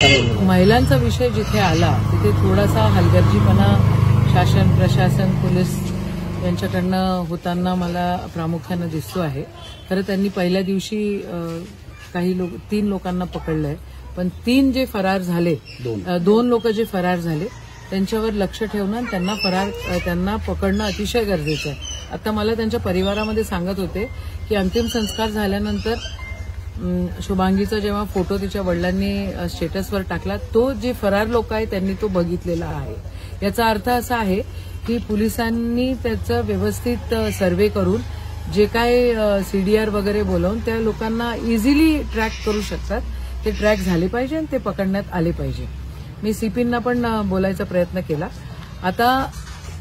महिलांचा विषय जिथे आला तिथे थोडासा हलगर्जीपणा शासन प्रशासन पोलीस यांच्याकडनं होताना मला प्रामुख्याने दिसतो आहे। खरं त्यांनी पहिल्या दिवशी काही 3 लोकांना पकडलंय, पण 3 जे फरार झाले, 2 लोक जे फरार झाले त्यांच्यावर लक्ष ठेवणं, त्यांना पकडणं अतिशय गरजेचं आहे। आता मला त्यांच्या परिवारामध्ये सांगत होते की अंतिम संस्कार झाल्यानंतर शुभांगीचा जेव्हा फोटो तिच्या वडिलांनी स्टेटसवर टाकला, तो जे फरार लोक आहे त्यांनी तो बघितलेला आहे। याचा अर्थ असा आहे की पोलिसांनी त्याचं व्यवस्थित सर्व्हे करून जे काय सीडीआर वगैरे बोलावून त्या लोकांना इझिली ट्रॅक करू शकतात, ते ट्रॅक झाले पाहिजे आणि ते पकडण्यात आले पाहिजे। मी सीपींना पण बोलायचा प्रयत्न केला। आता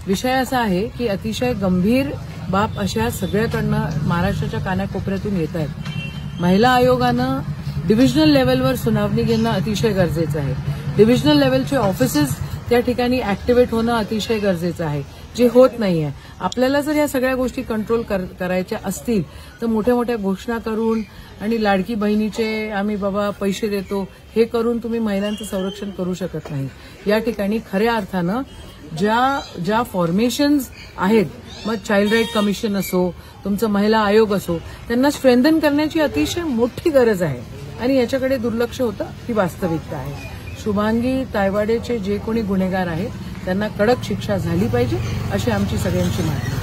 विषय असा आहे की अतिशय गंभीर बाब अशा सगळ्याकडनं महाराष्ट्राच्या कानाकोपऱ्यातून येत आहेत। महिला आयोगानं डिव्हिजनल लेव्हलवर सुनावणी घेणं अतिशय गरजेचं आहे। डिव्हिजनल लेव्हलचे ऑफिसेस त्या ठिकाणी ऍक्टिव्हेट होणं अतिशय गरजेचं आहे, जे होत नाहीये। आपल्याला जर या सगळ्या गोष्टी कंट्रोल करायच्या असतील तर मोठ्या मोठ्या घोषणा करून आणि लाडकी बहिणीचे आम्ही बाबा पैसे देतो हे करून तुम्ही महिलांचं संरक्षण करू शकत नाही। या ठिकाणी खऱ्या अर्थानं ज्या फॉर्मेशन्स आहेत, मग चाइल्ड राईट कमिशन असो, तुमचं महिला आयोग असो, त्यांना स्ट्रेंथन करण्याची अतिशय मोठी गरज आहे आणि याच्याकडे दुर्लक्ष होतं ही वास्तविकता आहे। शुभांगी तायवाडेचे जे कोणी गुन्हेगार आहेत त्यांना कडक शिक्षा झाली पाहिजे अशी आमची सगळ्यांची मागणी आहे।